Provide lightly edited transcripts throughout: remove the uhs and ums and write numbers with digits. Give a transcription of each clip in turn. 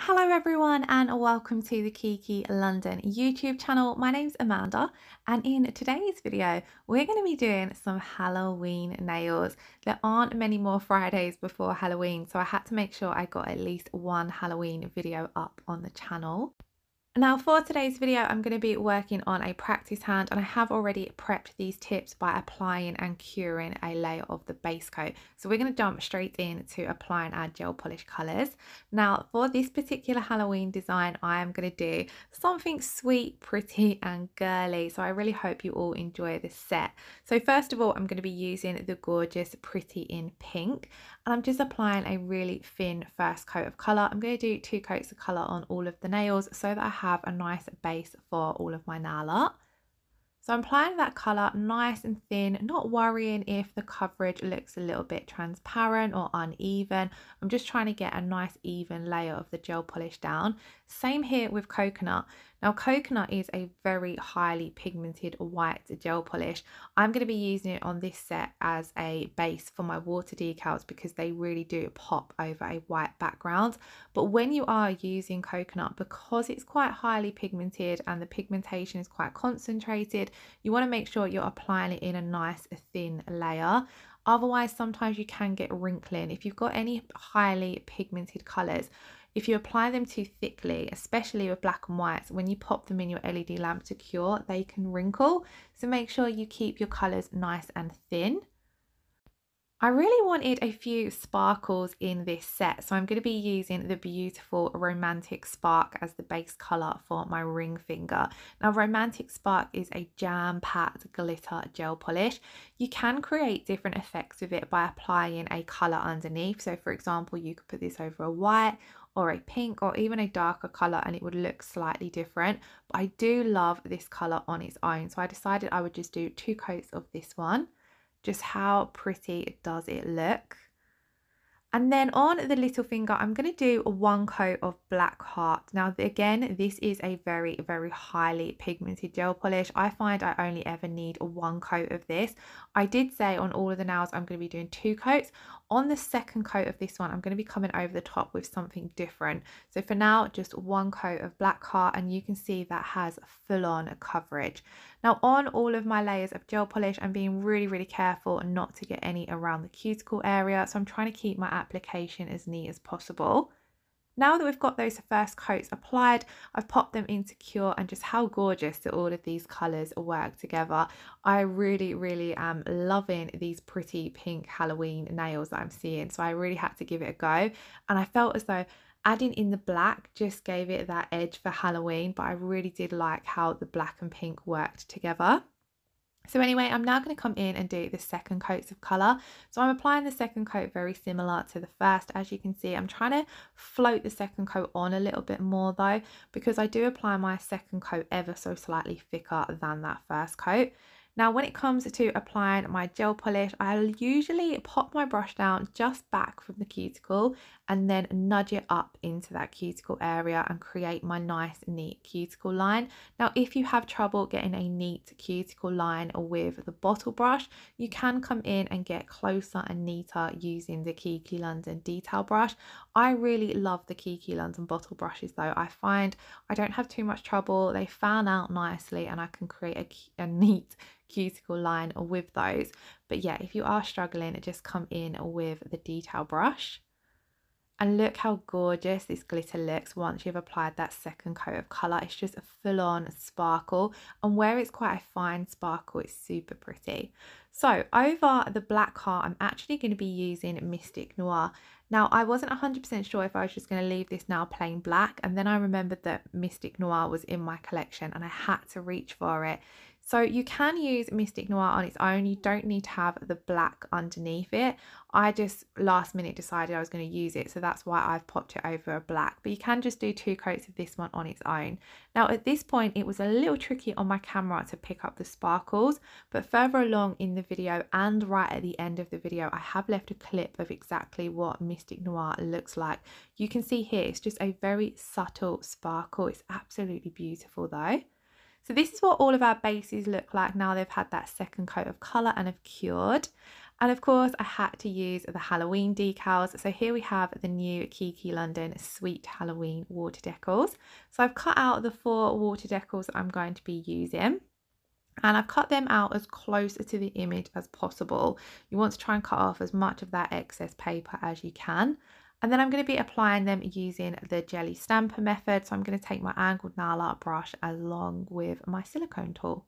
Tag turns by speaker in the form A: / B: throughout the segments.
A: Hello everyone and welcome to the Kiki London YouTube channel. My name's Amanda and in today's video we're going to be doing some Halloween nails. There aren't many more Fridays before Halloween, so I had to make sure I got at least one Halloween video up on the channel. Now for today's video, I'm going to be working on a practice hand, and I have already prepped these tips by applying and curing a layer of the base coat. So we're going to jump straight into applying our gel polish colours. Now for this particular Halloween design, I am going to do something sweet, pretty and girly. So I really hope you all enjoy this set. So first of all, I'm going to be using the gorgeous Pretty in Pink, and I'm just applying a really thin first coat of colour. I'm going to do 2 coats of colour on all of the nails so that I have a nice base for all of my nail art. So I'm applying that colour nice and thin, not worrying if the coverage looks a little bit transparent or uneven. I'm just trying to get a nice even layer of the gel polish down. Same here with coconut. Now coconut is a very highly pigmented white gel polish. I'm going to be using it on this set as a base for my water decals because they really do pop over a white background. But when you are using coconut, because it's quite highly pigmented and the pigmentation is quite concentrated, you want to make sure you're applying it in a nice thin layer. Otherwise, sometimes you can get wrinkling. If you've got any highly pigmented colours, if you apply them too thickly, especially with black and whites, when you pop them in your LED lamp to cure, they can wrinkle. So make sure you keep your colours nice and thin. I really wanted a few sparkles in this set, so I'm going to be using the beautiful Romantic Spark as the base colour for my ring finger. Now Romantic Spark is a jam-packed glitter gel polish. You can create different effects with it by applying a colour underneath. So for example, you could put this over a white or a pink or even a darker colour and it would look slightly different. But I do love this colour on its own, so I decided I would just do 2 coats of this one. Just how pretty does it look? And then on the little finger, I'm going to do 1 coat of Black Heart. Now, again, this is a very, very highly pigmented gel polish. I find I only ever need 1 coat of this. I did say on all of the nails, I'm going to be doing 2 coats. On the second coat of this one, I'm going to be coming over the top with something different. So for now, just 1 coat of Black Heart, and you can see that has full-on coverage. Now on all of my layers of gel polish, I'm being really, really careful not to get any around the cuticle area. So I'm trying to keep my application as neat as possible. Now that we've got those first coats applied, I've popped them into cure, and just how gorgeous do all of these colours work together. I really, really am loving these pretty pink Halloween nails that I'm seeing. So I really had to give it a go, and I felt as though adding in the black just gave it that edge for Halloween, but I really did like how the black and pink worked together. So anyway, I'm now going to come in and do the second coats of colour. So I'm applying the second coat very similar to the first. As you can see, I'm trying to float the second coat on a little bit more though, because I do apply my second coat ever so slightly thicker than that first coat. Now when it comes to applying my gel polish, I'll usually pop my brush down just back from the cuticle and then nudge it up into that cuticle area and create my nice neat cuticle line. Now if you have trouble getting a neat cuticle line with the bottle brush, you can come in and get closer and neater using the Kiki London detail brush. I really love the Kiki London bottle brushes though. I find I don't have too much trouble. They fan out nicely and I can create a neat cuticle line with those. But yeah, if you are struggling, just come in with the detail brush. And look how gorgeous this glitter looks once you've applied that second coat of colour. It's just a full-on sparkle, and where it's quite a fine sparkle, it's super pretty. So over the Black Heart, I'm actually going to be using Mystic Noir. Now I wasn't 100% sure if I was just going to leave this now plain black, and then I remembered that Mystic Noir was in my collection and I had to reach for it. So you can use Mystic Noir on its own. You don't need to have the black underneath it. I just last minute decided I was going to use it, so that's why I've popped it over a black. But you can just do 2 coats of this one on its own. Now at this point it was a little tricky on my camera to pick up the sparkles, but further along in the video and right at the end of the video, I have left a clip of exactly what Mystic Noir looks like. You can see here it's just a very subtle sparkle. It's absolutely beautiful though. So this is what all of our bases look like now they've had that second coat of colour and have cured. And of course, I had to use the Halloween decals. So here we have the new Kiki London Sweet Halloween water decals. So I've cut out the 4 water decals that I'm going to be using. And I've cut them out as close to the image as possible. You want to try and cut off as much of that excess paper as you can. And then I'm going to be applying them using the jelly stamper method. So I'm going to take my angled nail art brush along with my silicone tool.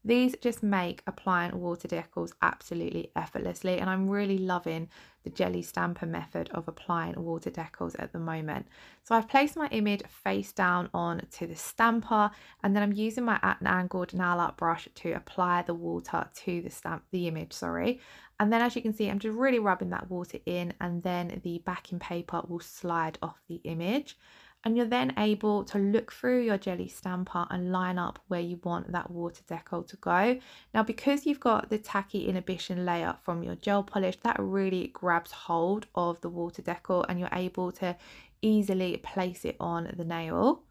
A: These just make applying water decals absolutely effortlessly, and I'm really loving the jelly stamper method of applying water decals at the moment. So I've placed my image face down onto the stamper, and then I'm using my angled nail art brush to apply the water to the image, sorry. And then as you can see, I'm just really rubbing that water in, and then the backing paper will slide off the image. And you're then able to look through your jelly stamper and line up where you want that water decal to go. Now, because you've got the tacky inhibition layer from your gel polish, that really grabs hold of the water decal and you're able to easily place it on the nail.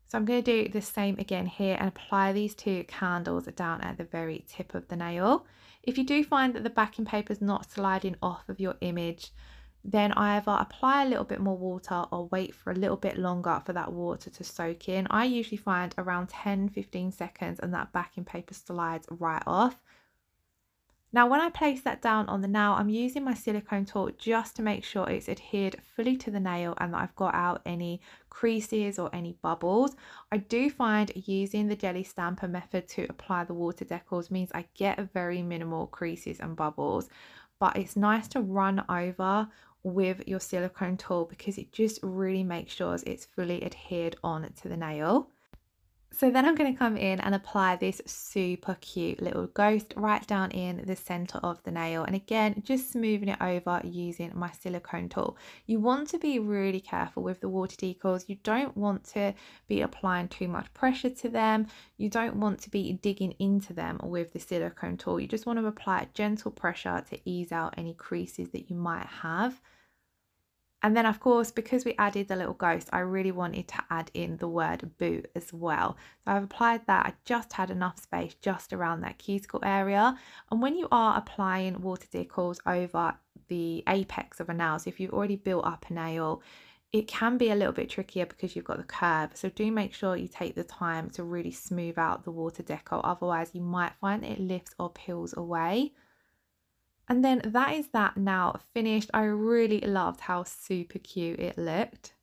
A: So I'm going to do the same again here and apply these 2 candles down at the very tip of the nail. If you do find that the backing paper is not sliding off of your image, then either apply a little bit more water or wait for a little bit longer for that water to soak in. I usually find around 10-15 seconds and that backing paper slides right off. Now when I place that down on the nail, I'm using my silicone tool just to make sure it's adhered fully to the nail and that I've got out any creases or any bubbles. I do find using the jelly stamper method to apply the water decals means I get a very minimal creases and bubbles, but it's nice to run over with your silicone tool because it just really makes sure it's fully adhered on to the nail. So then I'm going to come in and apply this super cute little ghost right down in the center of the nail, and again just smoothing it over using my silicone tool. You want to be really careful with the water decals. You don't want to be applying too much pressure to them. You don't want to be digging into them with the silicone tool. You just want to apply a gentle pressure to ease out any creases that you might have. And then of course, because we added the little ghost, I really wanted to add in the word boo as well. So I've applied that. I just had enough space just around that cuticle area. And when you are applying water decals over the apex of a nail, so if you've already built up a nail, it can be a little bit trickier because you've got the curve. So do make sure you take the time to really smooth out the water decal. Otherwise you might find it lifts or peels away. And then that is that now finished. I really loved how super cute it looked.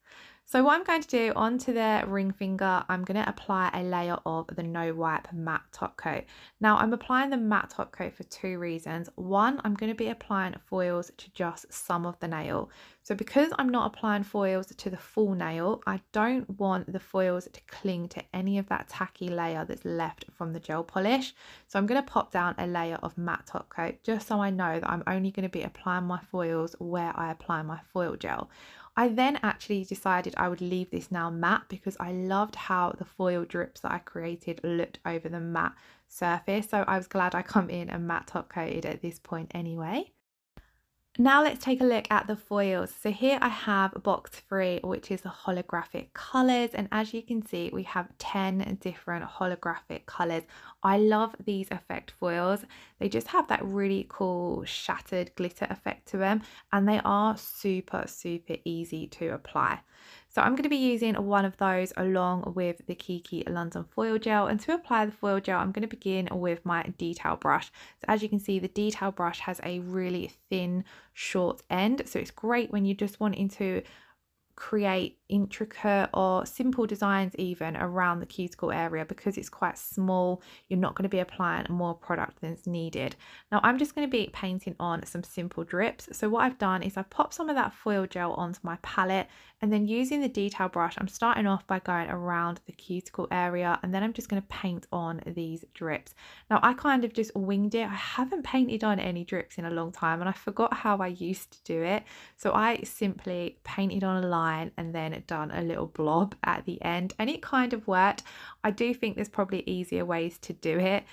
A: So what I'm going to do onto the ring finger, I'm going to apply a layer of the No Wipe matte top coat. Now I'm applying the matte top coat for 2 reasons. One, I'm going to be applying foils to just some of the nail. So because I'm not applying foils to the full nail, I don't want the foils to cling to any of that tacky layer that's left from the gel polish. So I'm going to pop down a layer of matte top coat just so I know that I'm only going to be applying my foils where I apply my foil gel. I then actually decided I would leave this now matte because I loved how the foil drips that I created looked over the matte surface. So I was glad I come in and matte top coated at this point anyway. Now let's take a look at the foils. So here I have box 3, which is the holographic colours, and as you can see we have 10 different holographic colours. I love these effect foils. They just have that really cool shattered glitter effect to them, and they are super easy to apply. So I'm going to be using one of those along with the Kiki London foil gel, and to apply the foil gel I'm going to begin with my detail brush. So as you can see, the detail brush has a really thin short end, so it's great when you're just wanting to create intricate or simple designs even around the cuticle area. Because it's quite small, you're not going to be applying more product than's needed. Now I'm just going to be painting on some simple drips. So what I've done is I've popped some of that foil gel onto my palette, and then using the detail brush I'm starting off by going around the cuticle area, and then I'm just going to paint on these drips. Now I kind of just winged it. I haven't painted on any drips in a long time and I forgot how I used to do it, so I simply painted on a line and then done a little blob at the end, and it kind of worked. I do think there's probably easier ways to do it.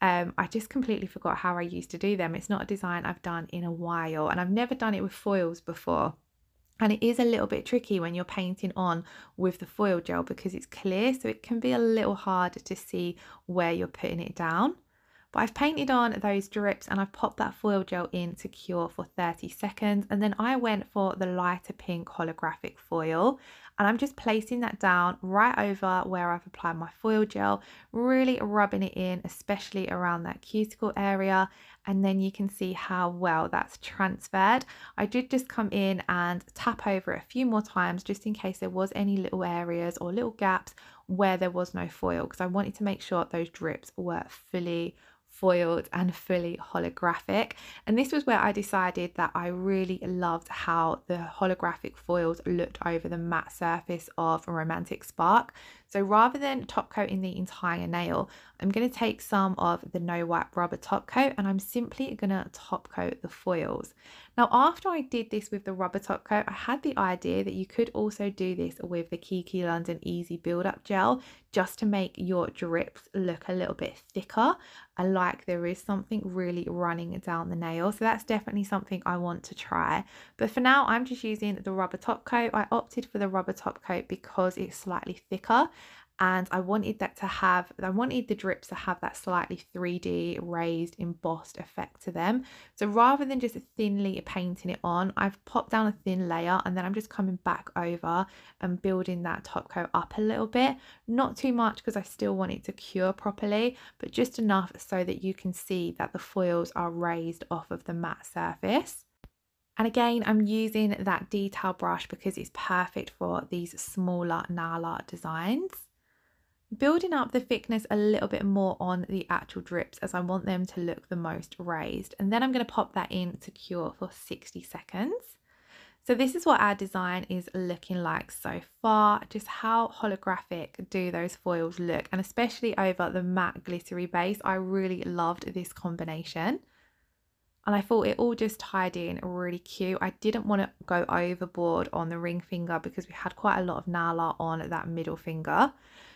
A: I just completely forgot how I used to do them. It's not a design I've done in a while, and I've never done it with foils before. And it is a little bit tricky when you're painting on with the foil gel because it's clear, so it can be a little hard to see where you're putting it down. But I've painted on those drips and I've popped that foil gel in to cure for 30 seconds. And then I went for the lighter pink holographic foil. And I'm just placing that down right over where I've applied my foil gel, really rubbing it in, especially around that cuticle area. And then you can see how well that's transferred. I did just come in and tap over it a few more times just in case there was any little areas or little gaps where there was no foil, because I wanted to make sure those drips were fully foiled and fully holographic. And this was where I decided that I really loved how the holographic foils looked over the matte surface of a Romantic Spark. So rather than top coating the entire nail, I'm going to take some of the No Wipe rubber top coat and I'm simply going to top coat the foils. Now, after I did this with the rubber top coat, I had the idea that you could also do this with the Kiki London Easy Build Up Gel, just to make your drips look a little bit thicker and like there is something really running down the nail. So that's definitely something I want to try. But for now, I'm just using the rubber top coat. I opted for the rubber top coat because it's slightly thicker. And I wanted the drips to have that slightly 3D raised embossed effect to them. So rather than just thinly painting it on, I've popped down a thin layer and then I'm just coming back over and building that top coat up a little bit. Not too much because I still want it to cure properly, but just enough so that you can see that the foils are raised off of the matte surface. And again, I'm using that detail brush because it's perfect for these smaller nail art designs. Building up the thickness a little bit more on the actual drips as I want them to look the most raised. And then I'm going to pop that in to cure for 60 seconds. So this is what our design is looking like so far. Just how holographic do those foils look, and especially over the matte glittery base. I really loved this combination. And I thought it all just tied in really cute. I didn't want to go overboard on the ring finger because we had quite a lot of nail art on that middle finger.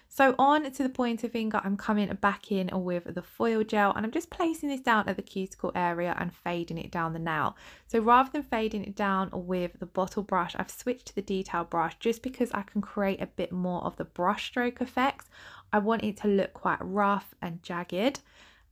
A: So on to the pointer finger, I'm coming back in with the foil gel and I'm just placing this down at the cuticle area and fading it down the nail. So rather than fading it down with the bottle brush, I've switched to the detail brush just because I can create a bit more of the brush stroke effect. I want it to look quite rough and jagged.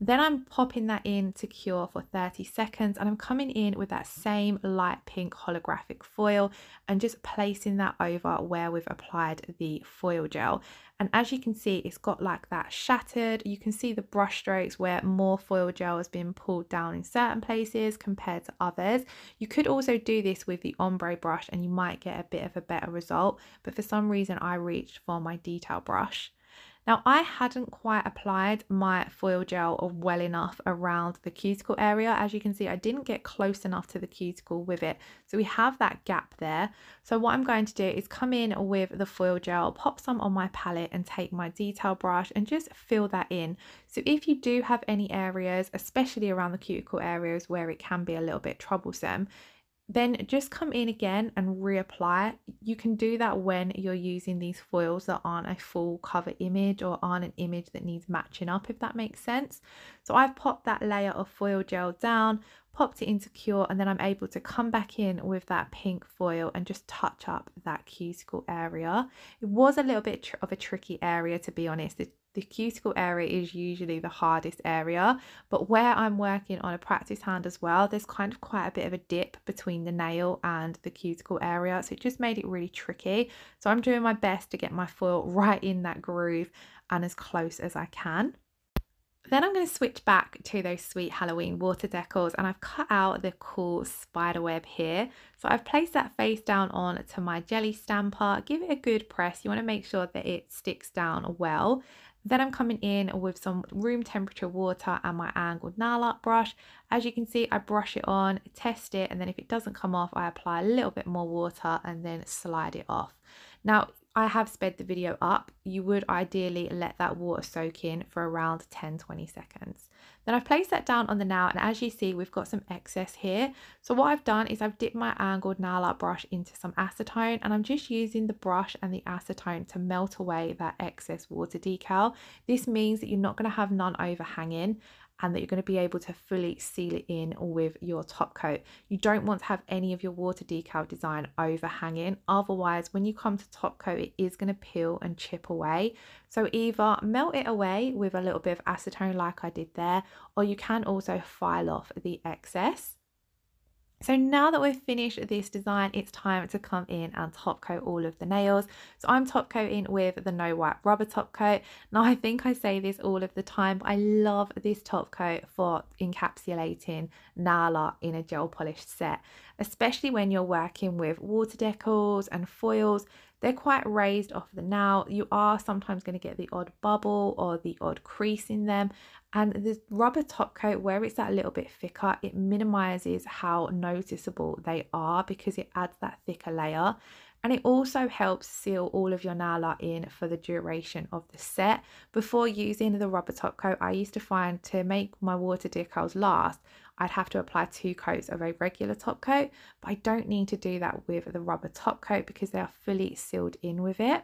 A: Then I'm popping that in to cure for 30 seconds and I'm coming in with that same light pink holographic foil and just placing that over where we've applied the foil gel. And as you can see, it's got like that shattered. You can see the brush strokes where more foil gel has been pulled down in certain places compared to others. You could also do this with the ombre brush and you might get a bit of a better result, but for some reason I reached for my detail brush. Now, I hadn't quite applied my foil gel well enough around the cuticle area. As you can see, I didn't get close enough to the cuticle with it. So we have that gap there. So what I'm going to do is come in with the foil gel, pop some on my palette and take my detail brush and just fill that in. So if you do have any areas, especially around the cuticle areas where it can be a little bit troublesome, then just come in again and reapply. You can do that when you're using these foils that aren't a full cover image or aren't an image that needs matching up, if that makes sense. So I've popped that layer of foil gel down, popped it into cure, and then I'm able to come back in with that pink foil and just touch up that cuticle area. It was a little bit of a tricky area, to be honest. The cuticle area is usually the hardest area, but where I'm working on a practice hand as well, there's kind of quite a bit of a dip between the nail and the cuticle area, so it just made it really tricky. So I'm doing my best to get my foil right in that groove and as close as I can. Then I'm going to switch back to those sweet Halloween water decals, and I've cut out the cool spider web here. So I've placed that face down on to my jelly stamper. Give it a good press. You want to make sure that it sticks down well. Then I'm coming in with some room temperature water and my angled nail art brush. As you can see, I brush it on, test it, and then if it doesn't come off, I apply a little bit more water and then slide it off. Now, I have sped the video up. You would ideally let that water soak in for around 10-20 seconds. Then I've placed that down on the nail, and as you see, we've got some excess here. So what I've done is I've dipped my angled nail art brush into some acetone, and I'm just using the brush and the acetone to melt away that excess water decal. This means that you're not going to have none overhanging, and that you're going to be able to fully seal it in with your top coat. You don't want to have any of your water decal design overhanging, otherwise when you come to top coat it is going to peel and chip away. So either melt it away with a little bit of acetone like I did there, or you can also file off the excess. So now that we've finished this design, it's time to come in and top coat all of the nails. So I'm top coating with the No Wipe rubber top coat. Now I think I say this all of the time, but I love this top coat for encapsulating nail art in a gel polished set, especially when you're working with water decals and foils. They're quite raised off the nail. You are sometimes going to get the odd bubble or the odd crease in them. And the rubber top coat, where it's that little bit thicker, it minimizes how noticeable they are because it adds that thicker layer. And it also helps seal all of your nail art in for the duration of the set. Before using the rubber top coat, I used to find to make my water decals last, I'd have to apply 2 coats of a regular top coat, but I don't need to do that with the rubber top coat because they are fully sealed in with it.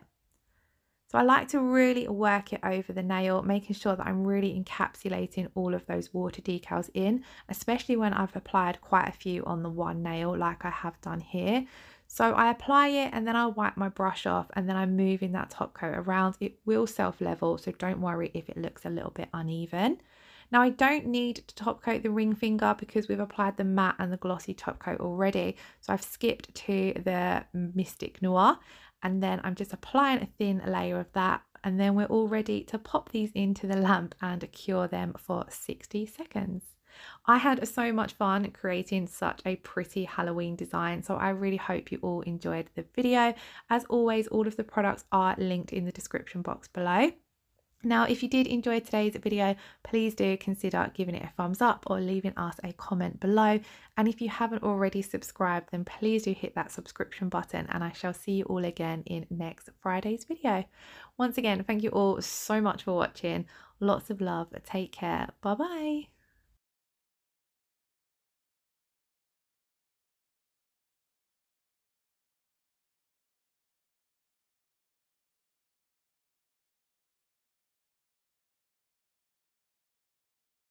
A: So I like to really work it over the nail, making sure that I'm really encapsulating all of those water decals in, especially when I've applied quite a few on the one nail like I have done here. So I apply it and then I'll wipe my brush off and then I'm moving that top coat around. It will self-level, so don't worry if it looks a little bit uneven. Now I don't need to top coat the ring finger because we've applied the matte and the glossy top coat already. So I've skipped to the Mystic Noir and then I'm just applying a thin layer of that, and then we're all ready to pop these into the lamp and cure them for 60 seconds. I had so much fun creating such a pretty Halloween design, so I really hope you all enjoyed the video. As always, all of the products are linked in the description box below. Now, if you did enjoy today's video, please do consider giving it a thumbs up or leaving us a comment below. And if you haven't already subscribed, then please do hit that subscription button, and I shall see you all again in next Friday's video. Once again, thank you all so much for watching. Lots of love. Take care. Bye bye.